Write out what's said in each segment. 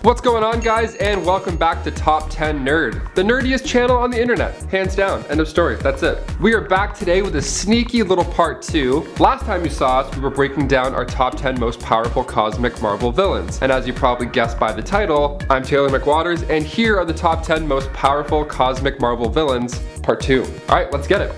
What's going on, guys, and welcome back to Top 10 Nerd, the nerdiest channel on the internet, hands down, end of story, that's it. We are back today with a sneaky little part 2. Last time you saw us, we were breaking down our top 10 most powerful cosmic Marvel villains, and as you probably guessed by the title, I'm Taylor McWatters, and here are the top 10 most powerful cosmic Marvel villains, part 2. Alright, let's get it.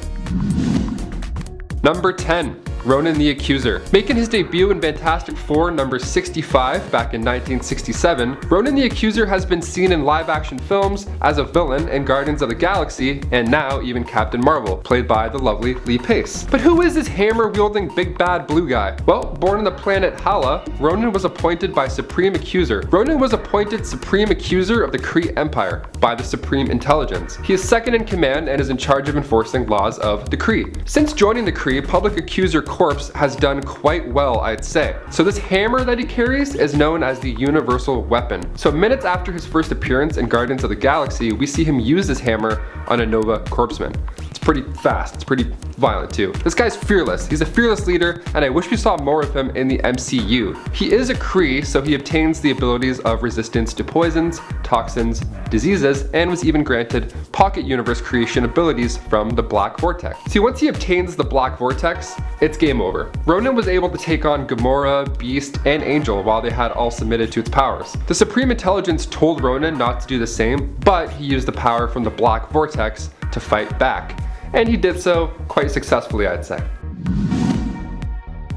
Number 10. Ronan the Accuser. Making his debut in Fantastic Four number 65 back in 1967, Ronan the Accuser has been seen in live-action films as a villain in Guardians of the Galaxy, and now even Captain Marvel, played by the lovely Lee Pace. But who is this hammer-wielding big bad blue guy? Well, born on the planet Hala, Ronan was appointed by Supreme Accuser. Ronan was appointed Supreme Accuser of the Kree Empire by the Supreme Intelligence. He is second in command and is in charge of enforcing laws of the Kree. Since joining the Kree, Public Accuser Corps has done quite well, I'd say. So this hammer that he carries is known as the Universal Weapon. So minutes after his first appearance in Guardians of the Galaxy, we see him use this hammer on a Nova Corpsman. It's pretty fast, it's pretty violent too. This guy's fearless, he's a fearless leader, and I wish we saw more of him in the MCU. He is a Kree, so he obtains the abilities of resistance to poisons, toxins, diseases, and was even granted pocket universe creation abilities from the Black Vortex. See, once he obtains the Black Vortex, it's game over. Ronan was able to take on Gamora, Beast, and Angel while they had all submitted to its powers. The Supreme Intelligence told Ronan not to do the same, but he used the power from the Black Vortex to fight back. And he did so quite successfully, I'd say.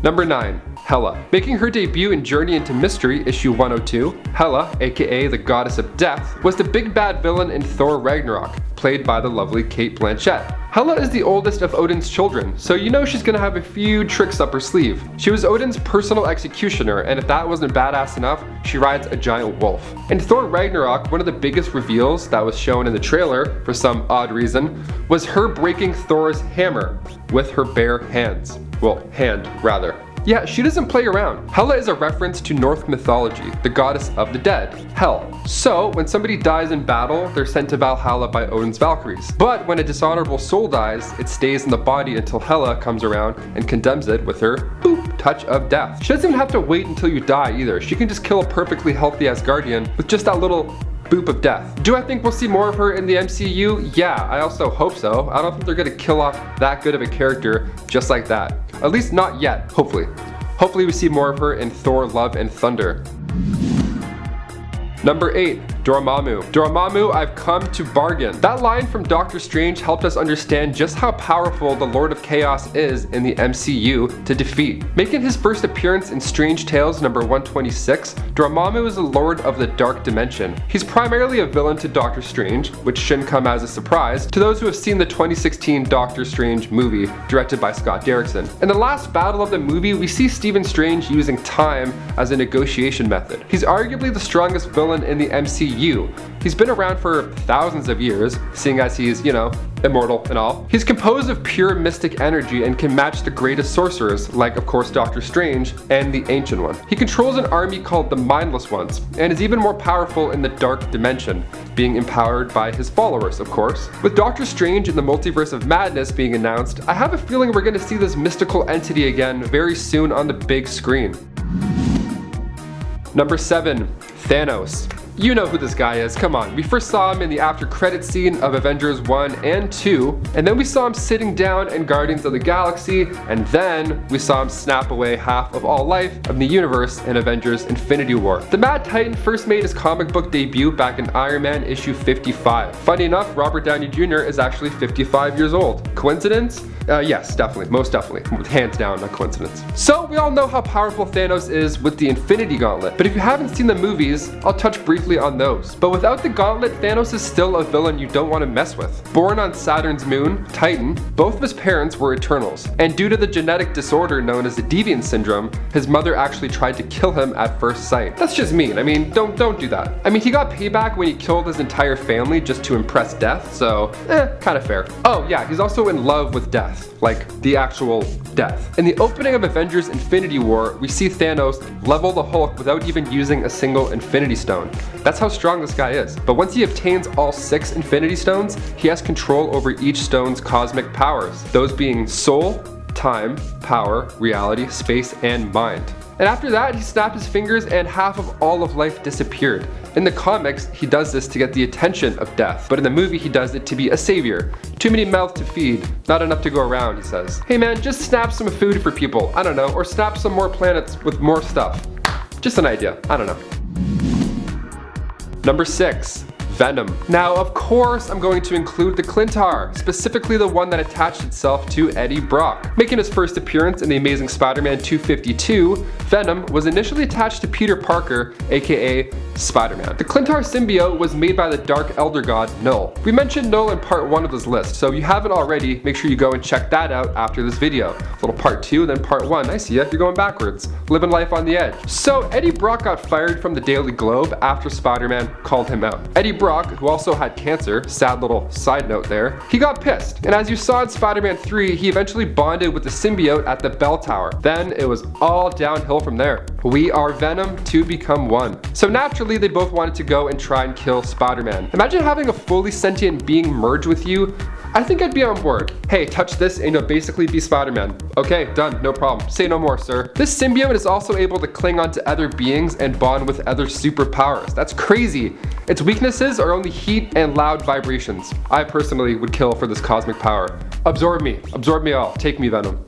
Number 9. Hela. Making her debut in Journey into Mystery issue 102, Hela, aka the Goddess of Death, was the big bad villain in Thor Ragnarok, played by the lovely Cate Blanchett. Hela is the oldest of Odin's children, so you know she's gonna have a few tricks up her sleeve. She was Odin's personal executioner, and if that wasn't badass enough, she rides a giant wolf. In Thor Ragnarok, one of the biggest reveals that was shown in the trailer, for some odd reason, was her breaking Thor's hammer with her bare hands. Well, hand, rather. Yeah, she doesn't play around. Hela is a reference to Norse mythology, the goddess of the dead, Hel. So, when somebody dies in battle, they're sent to Valhalla by Odin's Valkyries. But when a dishonorable soul dies, it stays in the body until Hela comes around and condemns it with her, boop, touch of death. She doesn't even have to wait until you die either. She can just kill a perfectly healthy Asgardian with just that little boop of death. Do I think we'll see more of her in the MCU? Yeah, I also hope so. I don't think they're gonna kill off that good of a character just like that. At least not yet, hopefully. Hopefully we see more of her in Thor Love and Thunder. Number 8. Dorramamu. Dorramamu, I've come to bargain. That line from Doctor Strange helped us understand just how powerful the Lord of Chaos is in the MCU to defeat. Making his first appearance in Strange Tales number 126, Dorramamu is the Lord of the Dark Dimension. He's primarily a villain to Doctor Strange, which shouldn't come as a surprise to those who have seen the 2016 Doctor Strange movie, directed by Scott Derrickson. In the last battle of the movie, we see Stephen Strange using time as a negotiation method. He's arguably the strongest villain in the MCU. He's been around for thousands of years, seeing as he's, immortal and all. He's composed of pure mystic energy and can match the greatest sorcerers, like of course Doctor Strange and the Ancient One. He controls an army called the Mindless Ones, and is even more powerful in the Dark Dimension, being empowered by his followers, of course. With Doctor Strange in the Multiverse of Madness being announced, I have a feeling we're gonna see this mystical entity again very soon on the big screen. Number 7. Thanos. You know who this guy is, come on. We first saw him in the after credit scene of Avengers 1 and 2, and then we saw him sitting down in Guardians of the Galaxy, and then we saw him snap away half of all life of the universe in Avengers Infinity War. The Mad Titan first made his comic book debut back in Iron Man issue 55. Funny enough, Robert Downey Jr. is actually 55 years old. Coincidence? Yes, definitely, most definitely, hands down, not coincidence. So we all know how powerful Thanos is with the Infinity Gauntlet, but if you haven't seen the movies, I'll touch briefly on those. But without the Gauntlet, Thanos is still a villain you don't want to mess with. Born on Saturn's moon, Titan, both of his parents were Eternals, and due to the genetic disorder known as the Deviant Syndrome, his mother actually tried to kill him at first sight. That's just mean. I mean, don't do that. I mean, he got payback when he killed his entire family just to impress Death, so kind of fair. Oh yeah, he's also in love with Death. Like the actual death. In the opening of Avengers Infinity War, we see Thanos level the Hulk without even using a single Infinity Stone. That's how strong this guy is. But once he obtains all 6 Infinity Stones, he has control over each stone's cosmic powers, those being soul, time, power, reality, space, and mind. And after that, he snapped his fingers and half of all of life disappeared. In the comics, he does this to get the attention of death, but in the movie, he does it to be a savior. Too many mouths to feed, not enough to go around, he says. Hey man, just snap some food for people, I don't know, or snap some more planets with more stuff. Just an idea, I don't know. Number 6. Venom. Now, of course, I'm going to include the Clintar, specifically the one that attached itself to Eddie Brock. Making his first appearance in The Amazing Spider-Man 252, Venom was initially attached to Peter Parker, aka Spider-Man. The Clintar symbiote was made by the Dark Elder God, Null. We mentioned Null in part 1 of this list, so if you haven't already, make sure you go and check that out after this video. A little part 2, then part 1. I see ya, you're going backwards. Living life on the edge. So, Eddie Brock got fired from the Daily Globe after Spider-Man called him out. Eddie Brock, who also had cancer, sad little side note there, he got pissed. And as you saw in Spider-Man 3, he eventually bonded with the symbiote at the Bell Tower. Then it was all downhill from there. We are Venom to become one. So naturally, they both wanted to go and try and kill Spider-Man. Imagine having a fully sentient being merge with you. I think I'd be on board. Hey, touch this and you'll basically be Spider-Man. Okay, done, no problem. Say no more, sir. This symbiote is also able to cling onto other beings and bond with other superpowers. That's crazy. Its weaknesses are only heat and loud vibrations. I personally would kill for this cosmic power. Absorb me all. Take me, Venom.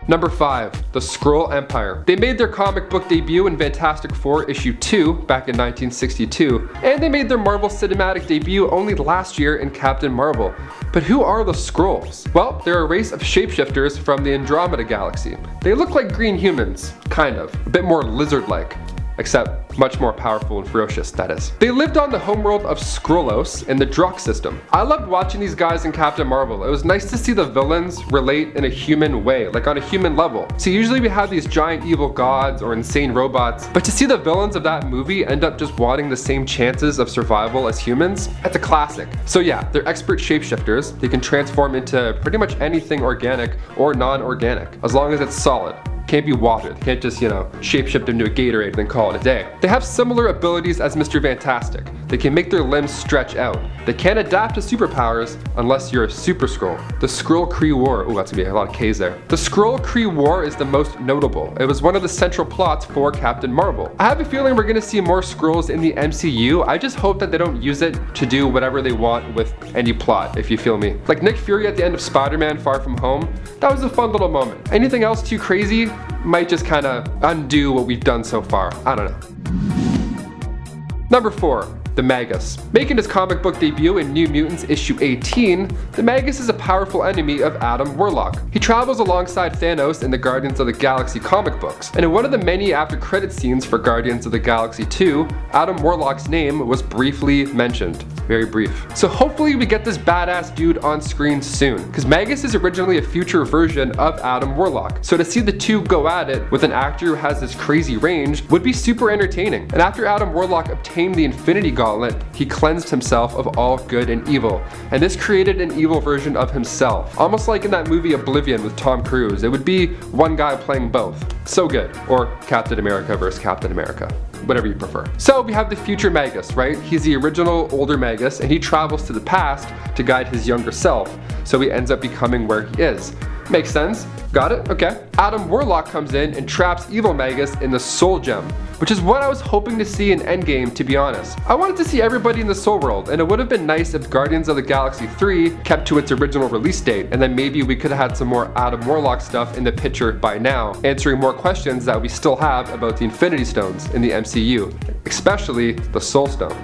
Number 5. The SKRULL Empire. They made their comic book debut in Fantastic Four issue 2 back in 1962, and they made their Marvel Cinematic debut only last year in Captain Marvel. But who are the SKRULLs? Well, they're a race of shapeshifters from the Andromeda Galaxy. They look like green humans, kind of, a bit more lizard-like. Except much more powerful and ferocious, that is. They lived on the homeworld of Skrullos in the Druk system. I loved watching these guys in Captain Marvel. It was nice to see the villains relate in a human way, like on a human level. So usually we have these giant evil gods or insane robots, but to see the villains of that movie end up just wanting the same chances of survival as humans, that's a classic. So yeah, they're expert shapeshifters. They can transform into pretty much anything organic or non-organic, as long as it's solid. Can't be water. They can't just, shapeshift into a Gatorade and then call it a day. They have similar abilities as Mr. Fantastic. They can make their limbs stretch out. They can't adapt to superpowers unless you're a Super Skrull. The Skrull Kree War. Oh, that's gonna be a lot of K's there. The Skrull Kree War is the most notable. It was one of the central plots for Captain Marvel. I have a feeling we're gonna see more Skrulls in the MCU. I just hope that they don't use it to do whatever they want with any plot, if you feel me. Like Nick Fury at the end of Spider-Man Far From Home. That was a fun little moment. Anything else too crazy might just kind of undo what we've done so far. I don't know. Number 4. The MAGAS. Making his comic book debut in New Mutants issue 18, the MAGAS is a powerful enemy of Adam Warlock. He travels alongside Thanos in the Guardians of the Galaxy comic books, and in one of the many after-credit scenes for Guardians of the Galaxy 2, Adam Warlock's name was briefly mentioned. Very brief. So hopefully we get this badass dude on screen soon, because MAGAS is originally a future version of Adam Warlock. So to see the two go at it with an actor who has this crazy range would be super entertaining. And after Adam Warlock obtained the Infinity Gauntlet, he cleansed himself of all good and evil, and this created an evil version of himself, almost like in that movie Oblivion with Tom Cruise. It would be one guy playing both. So good. Or Captain America versus Captain America, whatever you prefer. So we have the future MAGAS, right? He's the original older MAGAS, and he travels to the past to guide his younger self, so he ends up becoming where he is. Makes sense. Got it? Okay. Adam Warlock comes in and traps evil MAGAS in the Soul Gem, which is what I was hoping to see in Endgame, to be honest. I wanted to see everybody in the Soul World, and it would have been nice if Guardians of the Galaxy 3 kept to its original release date, and then maybe we could have had some more Adam Warlock stuff in the picture by now, answering more questions that we still have about the Infinity Stones in the MCU, especially the Soul Stone.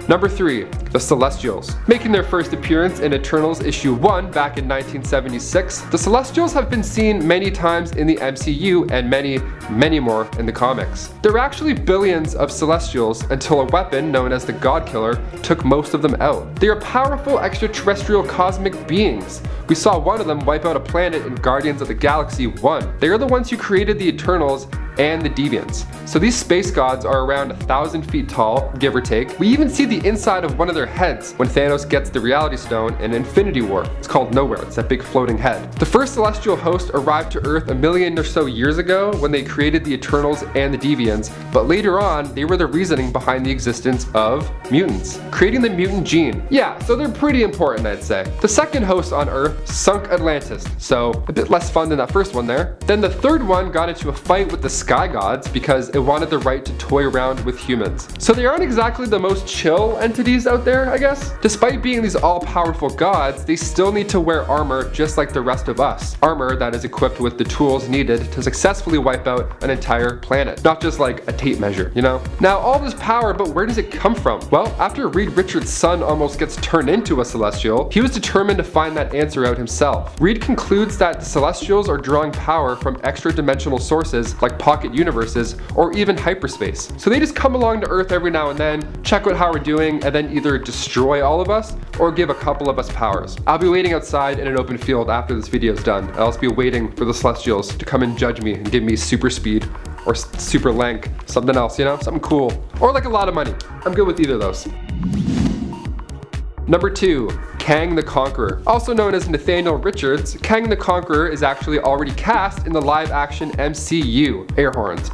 Number 3. The Celestials. Making their first appearance in Eternals issue 1 back in 1976, the Celestials have been seen many times in the MCU and many more in the comics. There were actually billions of Celestials until a weapon known as the God Killer took most of them out. They are powerful extraterrestrial cosmic beings. We saw one of them wipe out a planet in Guardians of the Galaxy 1. They are the ones who created the Eternals and the deviants. So these space gods are around 1,000 feet tall, give or take. We even see the inside of one of their heads when Thanos gets the Reality Stone in Infinity War. It's called Nowhere, it's that big floating head. The first celestial host arrived to Earth a million or so years ago when they created the Eternals and the Deviants, but later on they were the reasoning behind the existence of mutants, creating the mutant gene. Yeah, so they're pretty important, I'd say. The second host on Earth sunk Atlantis, so a bit less fun than that first one there. Then the third one got into a fight with the Sky Gods because it wanted the right to toy around with humans. So they aren't exactly the most chill entities out there, I guess. Despite being these all-powerful gods, they still need to wear armor just like the rest of us. Armor that is equipped with the tools needed to successfully wipe out an entire planet. Not just like a tape measure, you know? Now all this power, but where does it come from? Well, after Reed Richards' son almost gets turned into a Celestial, he was determined to find that answer out himself. Reed concludes that the Celestials are drawing power from extra-dimensional sources like pocket universes or even hyperspace. So they just come along to Earth every now and then, check out how we're doing, and then either destroy all of us or give a couple of us powers. I'll be waiting outside in an open field after this video is done. I'll also be waiting for the Celestials to come and judge me and give me super speed or super length, something else, you know, something cool, or like a lot of money. I'm good with either of those. Number 2, Kang the Conqueror. Also known as Nathaniel Richards, Kang the Conqueror is actually already cast in the live-action MCU. Air horns.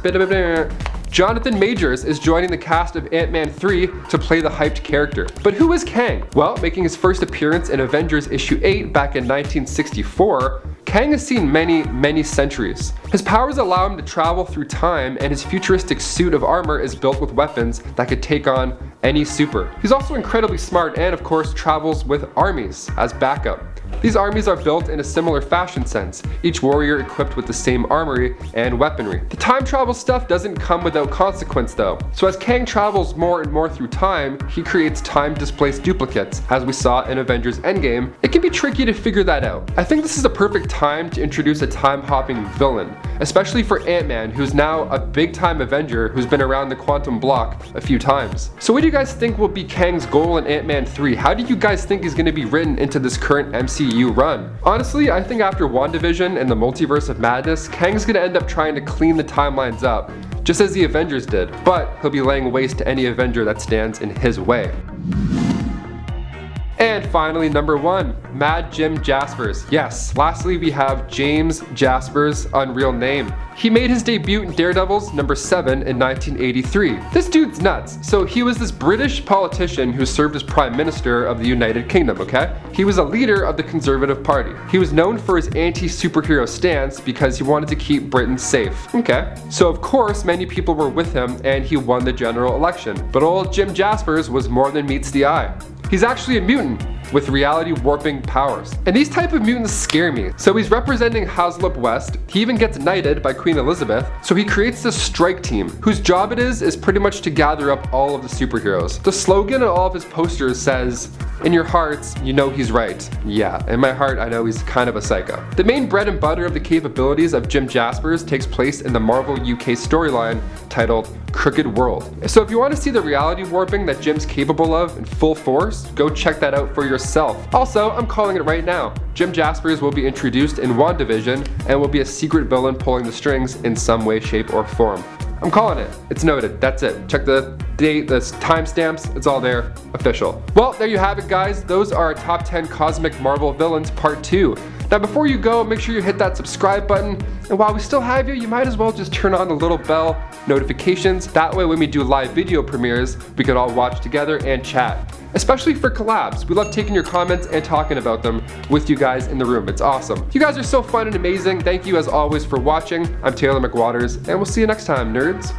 Jonathan Majors is joining the cast of Ant-Man 3 to play the hyped character. But who is Kang? Well, making his first appearance in Avengers issue 8 back in 1964, Kang has seen many centuries. His powers allow him to travel through time, and his futuristic suit of armor is built with weapons that could take on any super. He's also incredibly smart and of course travels with armies as backup. These armies are built in a similar fashion sense, each warrior equipped with the same armory and weaponry. The time travel stuff doesn't come without consequence though. So as Kang travels more and more through time, he creates time-displaced duplicates, as we saw in Avengers Endgame. It can be tricky to figure that out. I think this is a perfect time to introduce a time-hopping villain, especially for Ant-Man, who's now a big-time Avenger who's been around the quantum block a few times. So what do you guys think will be Kang's goal in Ant-Man 3? How do you guys think he's going to be written into this current MCU run? Honestly, I think after WandaVision and the Multiverse of Madness, Kang's gonna end up trying to clean the timelines up, just as the Avengers did, but he'll be laying waste to any Avenger that stands in his way. And finally, number 1, Mad Jim Jaspers. Yes, lastly we have James Jaspers' unreal name. He made his debut in Daredevils number 7 in 1983. This dude's nuts. So he was this British politician who served as Prime Minister of the United Kingdom, okay? He was a leader of the Conservative Party. He was known for his anti-superhero stance because he wanted to keep Britain safe, okay? So of course many people were with him and he won the general election. But old Jim Jaspers was more than meets the eye. He's actually a mutant with reality warping powers. And these type of mutants scare me. So he's representing Haslip West. He even gets knighted by Queen Elizabeth. So he creates this strike team whose job it is pretty much to gather up all of the superheroes. The slogan on all of his posters says, "In your hearts, you know he's right." Yeah, in my heart, I know he's kind of a psycho. The main bread and butter of the capabilities of Jim Jaspers takes place in the Marvel UK storyline titled Crooked World. So if you want to see the reality warping that Jim's capable of in full force, go check that out for yourself. Also, I'm calling it right now. Jim Jaspers will be introduced in WandaVision and will be a secret villain pulling the strings in some way, shape, or form. I'm calling it. It's noted. That's it. Check the date, the timestamps. It's all there. Official. Well, there you have it, guys. Those are our top 10 Cosmic Marvel Villains Part 2. Now before you go, make sure you hit that subscribe button, and while we still have you, you might as well just turn on the little bell notifications. That way when we do live video premieres, we can all watch together and chat. Especially for collabs. We love taking your comments and talking about them with you guys in the room. It's awesome. You guys are so fun and amazing. Thank you as always for watching. I'm Taylor McWatters, and we'll see you next time, nerds.